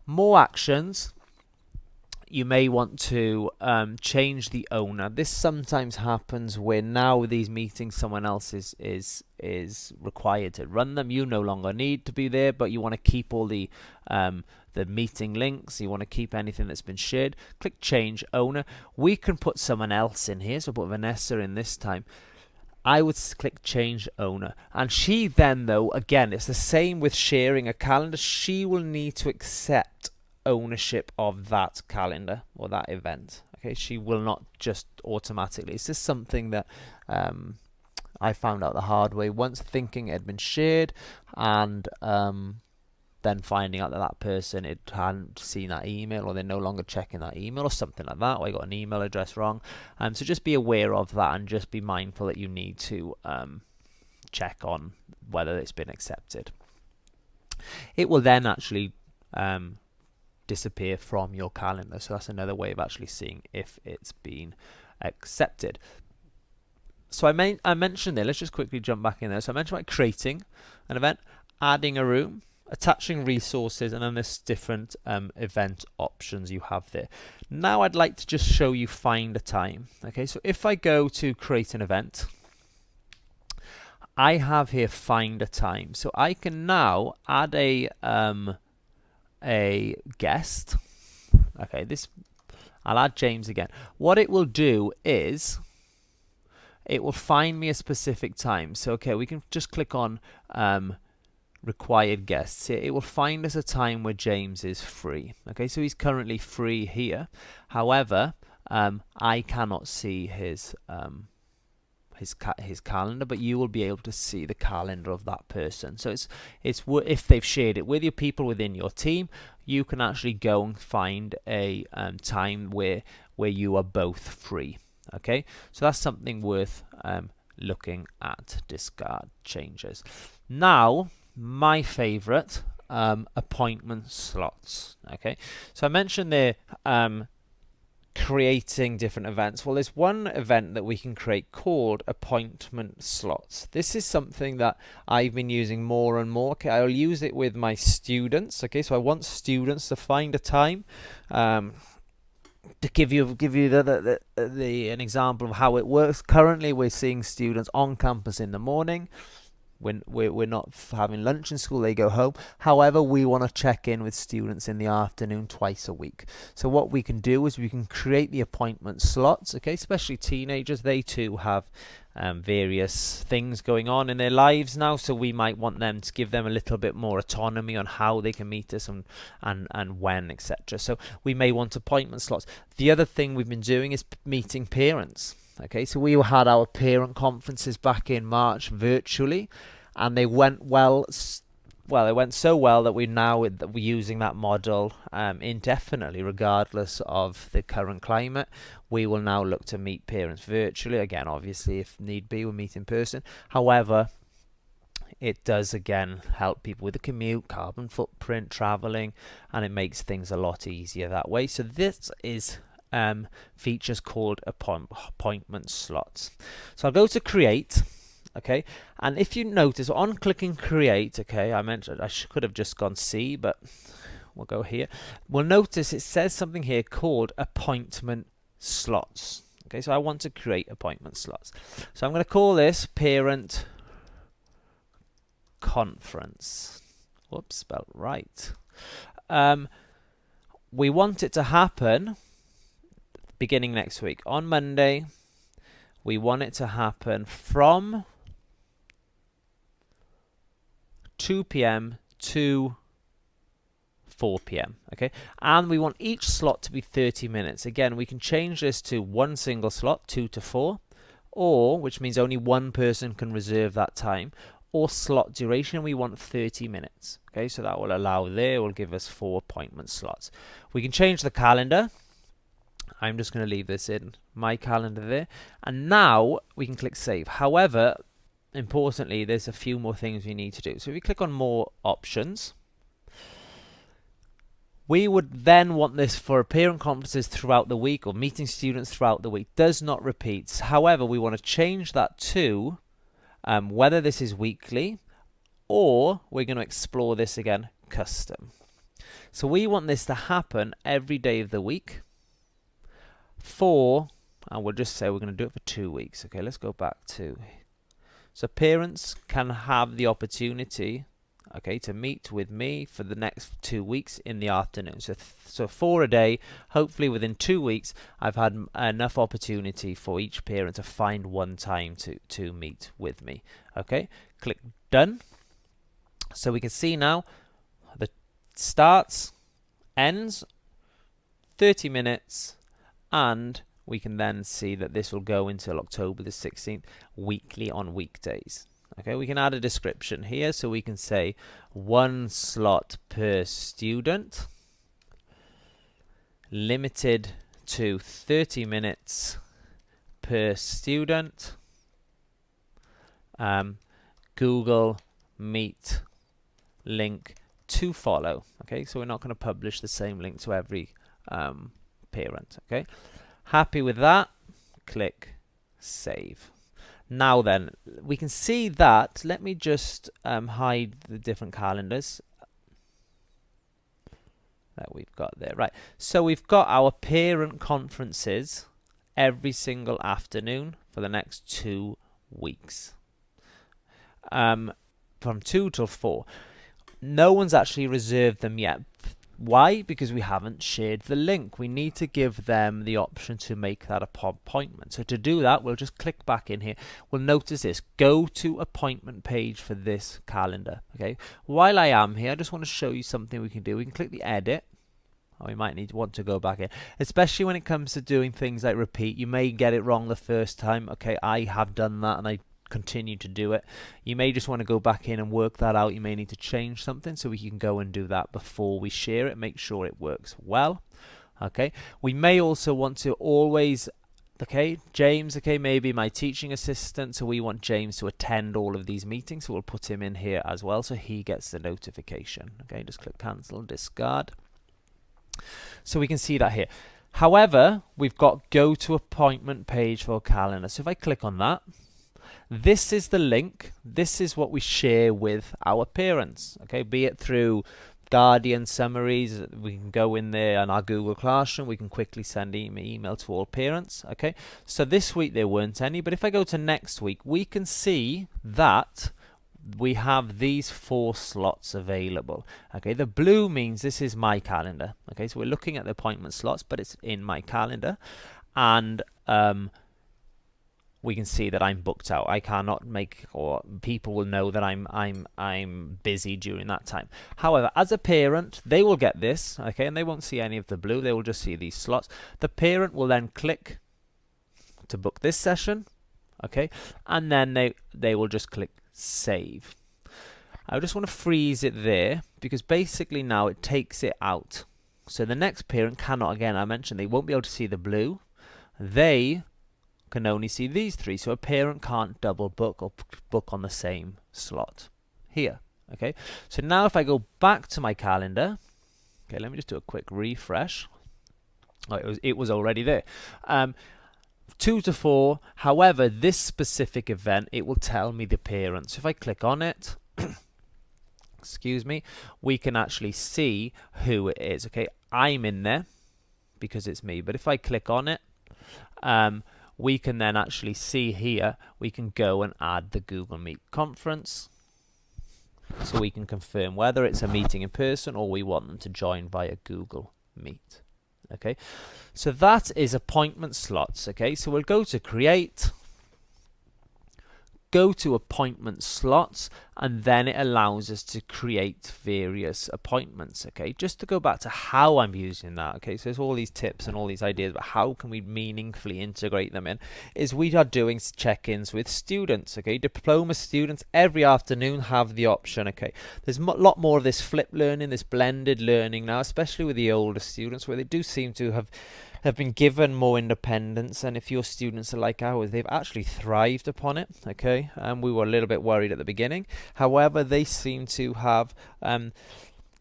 More actions. You may want to change the owner. This sometimes happens where now these meetings, someone else is required to run them. You no longer need to be there, but you want to keep all the meeting links. You want to keep anything that's been shared. Click change owner. We can put someone else in here. So put Vanessa in this time. I would click change owner, and she then, though, again, it's the same with sharing a calendar. She will need to accept ownership of that calendar or that event. Okay, she will not just automatically. It's just something that I found out the hard way once, thinking it had been shared, and then finding out that that person hadn't seen that email, or they're no longer checking that email or something like that, or I got an email address wrong. So just be aware of that and just be mindful that you need to check on whether it's been accepted. It will then actually disappear from your calendar. So that's another way of actually seeing if it's been accepted. So I mentioned there, let's just quickly jump back in there. So I mentioned about creating an event, adding a room, attaching resources, and then there's different event options you have there. Now I'd like to just show you find a time. Okay, so if I go to create an event, I have here find a time. So I can now add a guest. Okay, I'll add James again. What it will do is it will find me a specific time. So okay, we can just click on required guests here. It will find us a time where James is free. Okay, so he's currently free here. However, I cannot see his calendar, but you will be able to see the calendar of that person. So it's if they've shared it with your people within your team, you can actually go and find a time where you are both free. Okay, so that's something worth looking at. Discard changes. Now, my favorite, appointment slots. Okay, so I mentioned there creating different events. Well, there's one event that we can create called appointment slots. This is something that I've been using more and more. Okay, I'll use it with my students. Okay, so I want students to find a time. To give you an example of how it works. Currently, we're seeing students on campus in the morning. When we're not having lunch in school, they go home. However, we want to check in with students in the afternoon twice a week. So what we can do is we can create the appointment slots. Okay, especially teenagers, they too have various things going on in their lives now. So we might want them to give them a little bit more autonomy on how they can meet us and when, etc. So we may want appointment slots. The other thing we've been doing is meeting parents. Okay, so we had our parent conferences back in March virtually, and they went well. Well, it went so well that we're using that model indefinitely, regardless of the current climate. We will now look to meet parents virtually. Again, obviously, if need be, we'll meet in person. However, it does again help people with the commute, carbon footprint, traveling, and it makes things a lot easier that way. So this is features called appointment slots. So I'll go to create. Okay, and if you notice on clicking create, okay, I mentioned I could have just gone C, but we'll go here. We'll notice it says something here called appointment slots. Okay, so I want to create appointment slots. So I'm going to call this parent conference. Whoops, spelled right. We want it to happen beginning next week. On Monday, we want it to happen from 2 p.m. to 4 p.m. Okay, and we want each slot to be 30 minutes. Again, we can change this to one single slot, 2 to 4, or, which means only one person can reserve that time, or slot duration, we want 30 minutes. Okay, so that will will give us 4 appointment slots. We can change the calendar. I'm just going to leave this in my calendar there. And now we can click save. However, importantly, there's a few more things we need to do. So if we click on more options, we would then want this for parent conferences throughout the week or meeting students throughout the week. Does not repeat. However, we want to change that to whether this is weekly, or we're going to explore this again, custom. So we want this to happen every day of the week and we'll just say we're going to do it for 2 weeks. Okay, let's go back to, so parents can have the opportunity, okay, to meet with me for the next 2 weeks in the afternoon. So 4 a day. Hopefully within 2 weeks, I've had enough opportunity for each parent to find one time to meet with me. Okay, click done. So we can see now the starts, ends, 30 minutes, and we can then see that this will go until October the 16th, weekly on weekdays. Okay, we can add a description here, so we can say 1 slot per student, limited to 30 minutes per student, Google Meet link to follow. Okay, so we're not going to publish the same link to every parent. Okay, happy with that? Click save. Now then, we can see that. Let me just hide the different calendars that we've got there. Right, so we've got our parent conferences every single afternoon for the next 2 weeks, from 2 till 4. No one's actually reserved them yet. Why? Because we haven't shared the link. We need to give them the option to make that appointment. So to do that, we'll just click back in here. We'll notice this, go to appointment page for this calendar. Okay. While I am here, I just want to show you something we can do. We can click the edit. Or we might want to go back in, especially when it comes to doing things like repeat. You may get it wrong the first time. Okay, I have done that and I continue to do it. You may just want to go back in and work that out. You may need to change something, so we can go and do that before we share it. Make sure it works well. Okay, we may also want to always, okay, James, okay, maybe my teaching assistant, so we want James to attend all of these meetings, so we'll put him in here as well so he gets the notification. Okay, just click cancel, discard. So we can see that here. However, we've got go to appointment page for calendar. So if I click on that, this is the link. This is what we share with our parents. Okay, be it through Guardian summaries. We can go in there on our Google Classroom. We can quickly send email to all parents. Okay, so this week there weren't any, but if I go to next week, we can see that we have these 4 slots available. Okay, the blue means this is my calendar. Okay, so we're looking at the appointment slots, but it's in my calendar, and we can see that I'm booked out. I cannot make, or people will know that I'm busy during that time. However, as a parent, they will get this, okay, and they won't see any of the blue. They will just see these slots. The parent will then click to book this session, okay, and then they will just click save. I just want to freeze it there because basically now it takes it out. So the next parent cannot, again, I mentioned they won't be able to see the blue. They can only see these 3. So a parent can't double book or book on the same slot here. Okay. So now if I go back to my calendar, okay, let me just do a quick refresh. Oh, it was already there. 2 to 4. However, this specific event, it will tell me the parents. If I click on it, excuse me, we can actually see who it is. Okay, I'm in there because it's me. But if I click on it, we can then actually see here, we can go and add the Google Meet conference. So we can confirm whether it's a meeting in person or we want them to join via Google Meet. Okay, so that is appointment slots. Okay, so we'll go to create, go to appointment slots, and then it allows us to create various appointments. Okay, just to go back to how I'm using that. Okay, so there's all these tips and all these ideas, but how can we meaningfully integrate them in is we are doing check-ins with students. Okay, diploma students every afternoon have the option. Okay, there's a lot more of this flip learning, this blended learning now, especially with the older students, where they do seem to have been given more independence, and if your students are like ours, they've actually thrived upon it. Okay, and we were a little bit worried at the beginning. However, they seem to have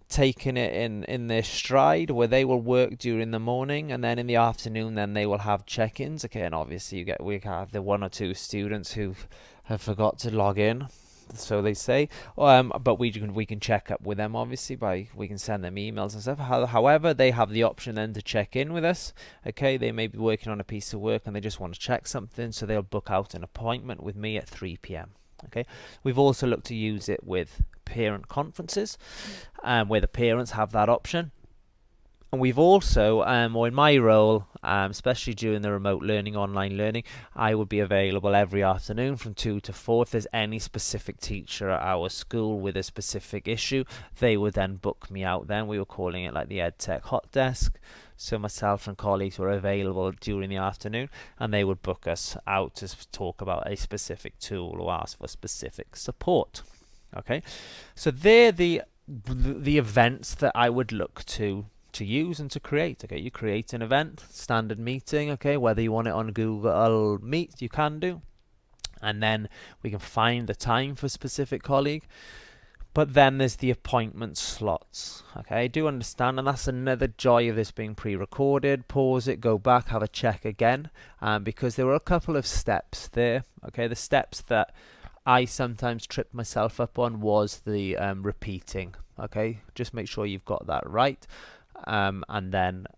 taken it in their stride, where they will work during the morning, and then in the afternoon then they will have check-ins. Okay, and obviously we have the 1 or 2 students who have forgot to log in, so they say, but we can check up with them, obviously, we can send them emails and stuff. However, they have the option then to check in with us. Okay, they may be working on a piece of work and they just want to check something, so they'll book out an appointment with me at 3 p.m. Okay, we've also looked to use it with parent conferences, where the parents have that option. And we've also, or in my role, especially during the remote learning, online learning, I would be available every afternoon from 2 to 4. If there's any specific teacher at our school with a specific issue, they would then book me out then. We were calling it like the EdTech Hot Desk. So myself and colleagues were available during the afternoon, and they would book us out to talk about a specific tool or ask for specific support. Okay, so they're the events that I would look to use and to create. Okay, you create an event, standard meeting. Okay, whether you want it on Google Meet, you can do, and then we can find the time for a specific colleague. But then there's the appointment slots. Okay, I do understand, and that's another joy of this being pre-recorded. Pause it, go back, have a check again, because there were a couple of steps there. Okay, the steps that I sometimes trip myself up on was the repeating. Okay, just make sure you've got that right, and then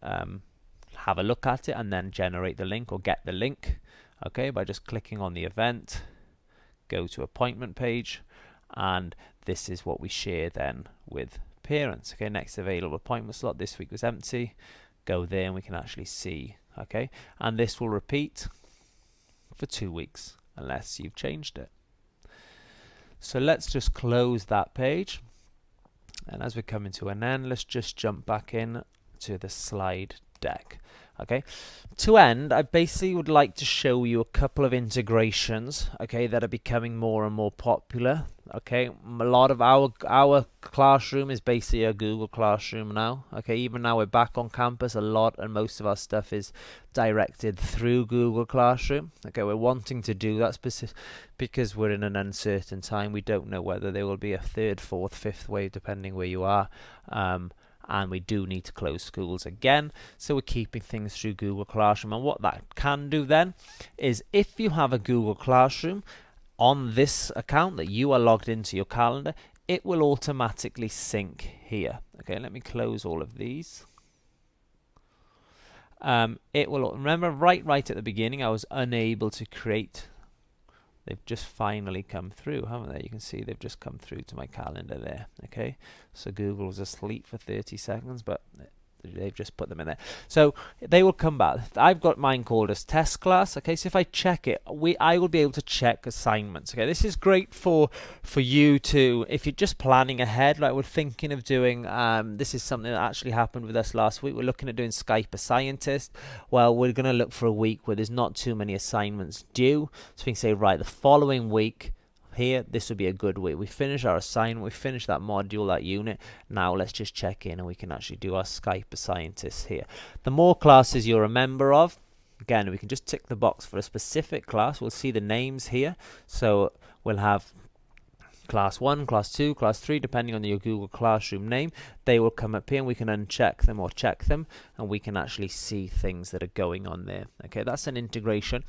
have a look at it, and then generate the link or get the link. Okay, by just clicking on the event, go to appointment page, and this is what we share then with parents. Okay, next available appointment slot this week was empty. Go there and we can actually see. Okay, and this will repeat for 2 weeks unless you've changed it. So let's just close that page, and as we're coming to an end, let's just jump back in to the slide deck. Okay, to end, I basically would like to show you a couple of integrations, okay, that are becoming more and more popular. Okay, a lot of our classroom is basically a Google Classroom now. Okay, even now we're back on campus, a lot and most of our stuff is directed through Google Classroom. Okay, we're wanting to do that because we're in an uncertain time. We don't know whether there will be a third, fourth, fifth wave, depending where you are. And we do need to close schools again, so we're keeping things through Google Classroom. And what that can do then is, if you have a Google Classroom on this account that you are logged into your calendar, it will automatically sync here. Okay, let me close all of these. It will, remember right at the beginning I was unable to create. They've just finally come through, haven't they? You can see they've just come through to my calendar there. Okay, so Google was asleep for 30 seconds, but they've just put them in there. So they will come back. I've got mine called as test class. Okay, so if I check it, I will be able to check assignments. Okay, this is great for you to, if you're just planning ahead, like we're thinking of doing, this is something that actually happened with us last week. We're looking at doing Skype a Scientist. Well, we're going to look for a week where there's not too many assignments due. So we can say, right, the following week, here, this would be a good week. We finish our assignment, we finish that module, that unit. Now let's just check in and we can actually do our Skype a Scientist here. The more classes you're a member of, again, we can just tick the box for a specific class. We'll see the names here. So we'll have class 1, class 2, class 3, depending on your Google Classroom name. They will come up here and we can uncheck them or check them, and we can actually see things that are going on there. Okay, that's an integration.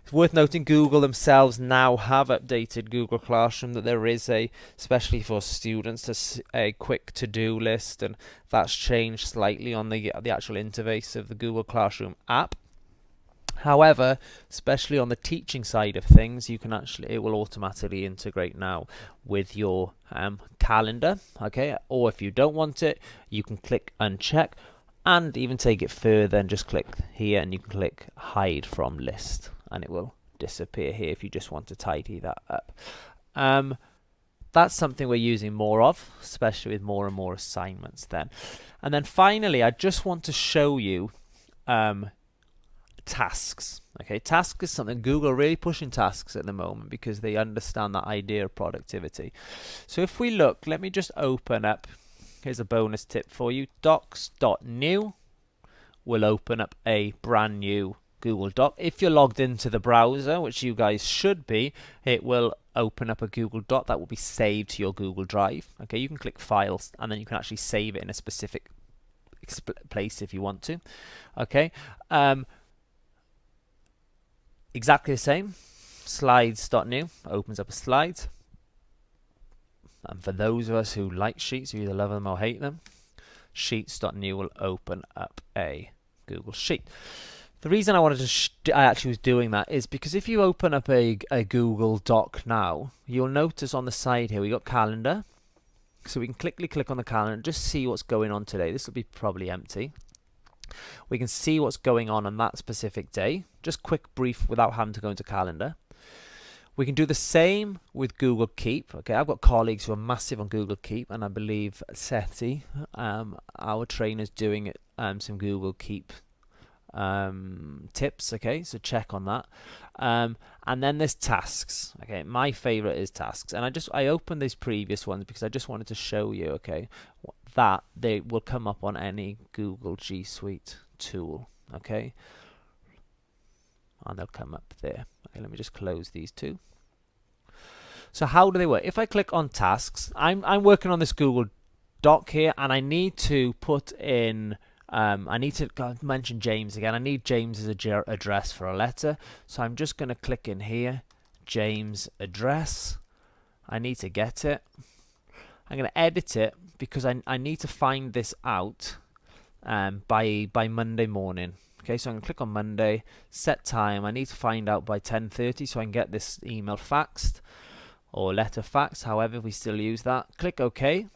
It's worth noting Google themselves now have updated Google Classroom, that there is especially for students, a quick to-do list, and that's changed slightly on the actual interface of the Google Classroom app. However, especially on the teaching side of things, you can actually, it will automatically integrate now with your calendar. Okay, or if you don't want it, you can click uncheck, and even take it further and just click here, and you can click hide from list, and it will disappear here if you just want to tidy that up. That's something we're using more of, especially with more and more assignments then. And then finally, I just want to show you tasks. Okay, tasks is something Google are really pushing tasks at the moment because they understand that idea of productivity. So if we look, let me just open up. Here's a bonus tip for you. Docs.new will open up a brand new Google Doc. If you're logged into the browser, which you guys should be, it will open up a Google Doc that will be saved to your Google Drive. Okay, you can click Files, and then you can actually save it in a specific place if you want to. Okay, exactly the same. Slides.new opens up a slide. And for those of us who like Sheets, you either love them or hate them, Sheets.new will open up a Google Sheet. The reason I wanted to I actually was doing that is because if you open up a Google Doc now, you'll notice on the side here we got calendar. So we can click on the calendar and just see what's going on today. This will be probably empty. We can see what's going on that specific day. Just quick brief without having to go into calendar. We can do the same with Google Keep. Okay, I've got colleagues who are massive on Google Keep, and I believe Seti, our trainer's doing some Google Keep tips. Okay, so check on that. And then there's tasks. Okay, my favorite is tasks, and I opened these previous ones because I just wanted to show you, okay, that they will come up on any Google G Suite tool. Okay, and they'll come up there. Okay, let me just close these two. So how do they work? If I click on tasks, I'm working on this Google Doc here, and I need to put in I need to mention James again. I need James's address for a letter, so I'm just going to click in here, James address. I need to get it. I'm going to edit it because I need to find this out by Monday morning. Okay, so I'm going to click on Monday, set time. I need to find out by 10:30 so I can get this email faxed or letter faxed, however we still use that. Click OK.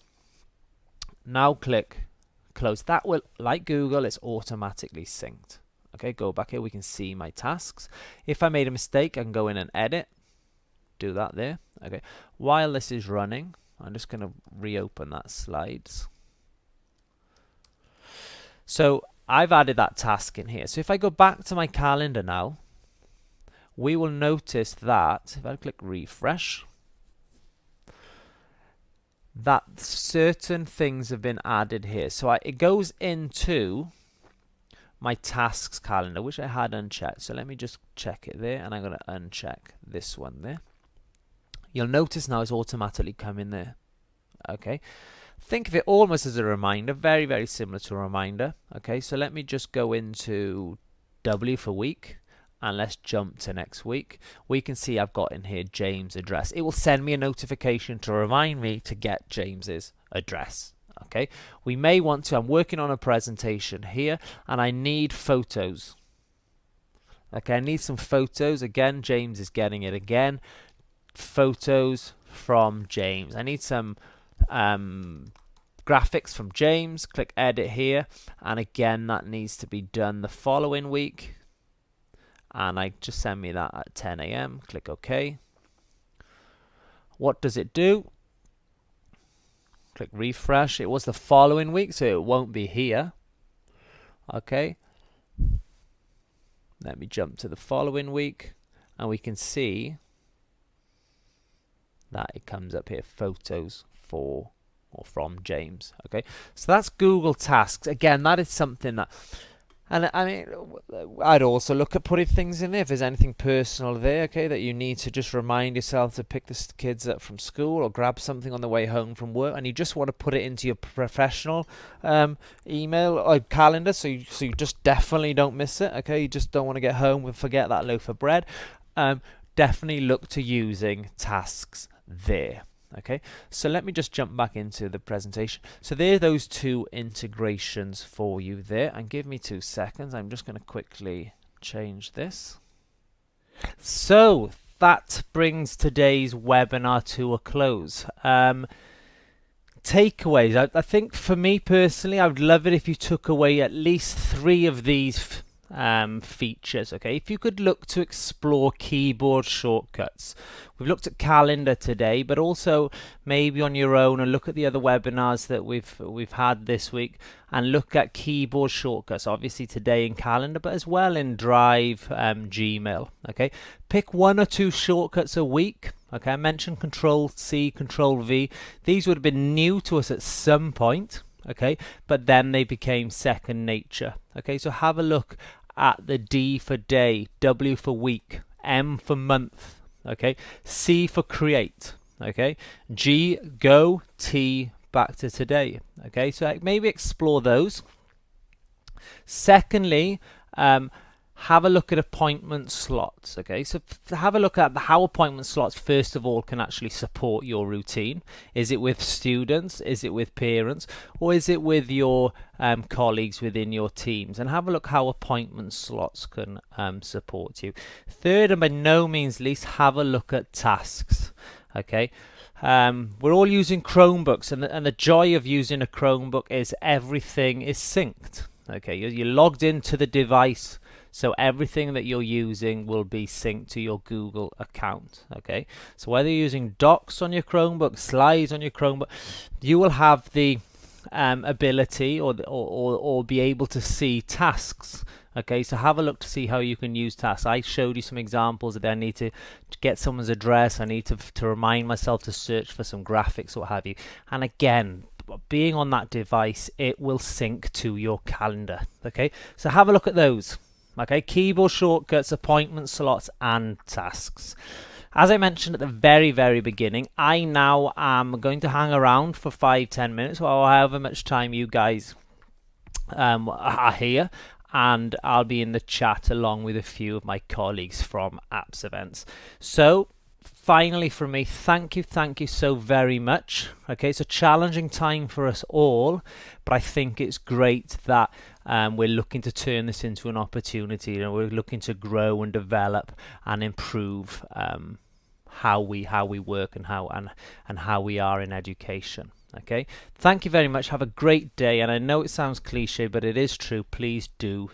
Now click close. That will, like Google, it's automatically synced. Okay, go back here, we can see my tasks. If I made a mistake, I can go in and edit. Do that there. Okay, while this is running, I'm just going to reopen that slides. So I've added that task in here. So if I go back to my calendar now, we will notice that if I click refresh, that certain things have been added here. So it goes into my tasks calendar, which I had unchecked. So let me just check it there, and I'm going to uncheck this one there. You'll notice now it's automatically come in there. Okay, think of it almost as a reminder, very, very similar to a reminder. Okay, so let me just go into W for week, and let's jump to next week. We can see I've got in here James' address. It will send me a notification to remind me to get James's address. Okay, we may want to, I'm working on a presentation here, and I need photos. Okay, I need some photos. Again, James is getting it again. Photos from James. I need some graphics from James. Click edit here, and again that needs to be done the following week, and I just send me that at 10 a.m. click OK. What does it do? Click refresh. It was the following week, so it won't be here. Okay, let me jump to the following week, and we can see that it comes up here, photos for or from James. Okay, so that's Google Tasks. Again, that is something that, and I mean, I'd also look at putting things in there if there's anything personal there, okay, that you need to just remind yourself to pick the kids up from school or grab something on the way home from work, and you just want to put it into your professional email or calendar, so you just definitely don't miss it. Okay, you just don't want to get home and forget that loaf of bread. Definitely look to using tasks there. Okay, so let me just jump back into the presentation. So there are those two integrations for you there, and give me 2 seconds. I'm just going to quickly change this. So that brings today's webinar to a close. Takeaways. I think for me personally, I would love it if you took away at least 3 of these features. Okay, if you could look to explore keyboard shortcuts. We've looked at calendar today, but also maybe on your own, and look at the other webinars that we've had this week, and look at keyboard shortcuts. Obviously today in calendar, but as well in Drive, Gmail. Okay, pick 1 or 2 shortcuts a week. Okay, I mentioned Control C, Control V. These would have been new to us at some point. Okay, but then they became second nature. Okay, so have a look at the D for day, W for week, M for month, okay, C for create, okay, G, go, T, back to today. Okay, so maybe explore those. Secondly, have a look at appointment slots. Okay, so have a look at how appointment slots first of all can actually support your routine. Is it with students, is it with parents, or is it with your colleagues within your teams? And have a look how appointment slots can support you. Third, and by no means least, have a look at tasks. Okay, we're all using Chromebooks, and the joy of using a Chromebook is everything is synced. Okay, you're logged into the device, so everything that you're using will be synced to your Google account. Okay, so whether you're using Docs on your Chromebook, Slides on your Chromebook, you will have the ability or be able to see tasks. Okay, so have a look to see how you can use tasks. I showed you some examples that I need to get someone's address. I need to remind myself to search for some graphics, what have you. And again, being on that device, it will sync to your calendar. Okay, so have a look at those. Okay, keyboard shortcuts, appointment slots, and tasks. As I mentioned at the very beginning, I now am going to hang around for 5-10 minutes, or however much time you guys are here, and I'll be in the chat along with a few of my colleagues from Apps Events. So finally from me, thank you so very much. Okay, it's a challenging time for us all, but I think it's great that we're looking to turn this into an opportunity. You know, we're looking to grow and develop and improve how we work and how we are in education. Okay, thank you very much. Have a great day. And I know it sounds cliche, but it is true. Please do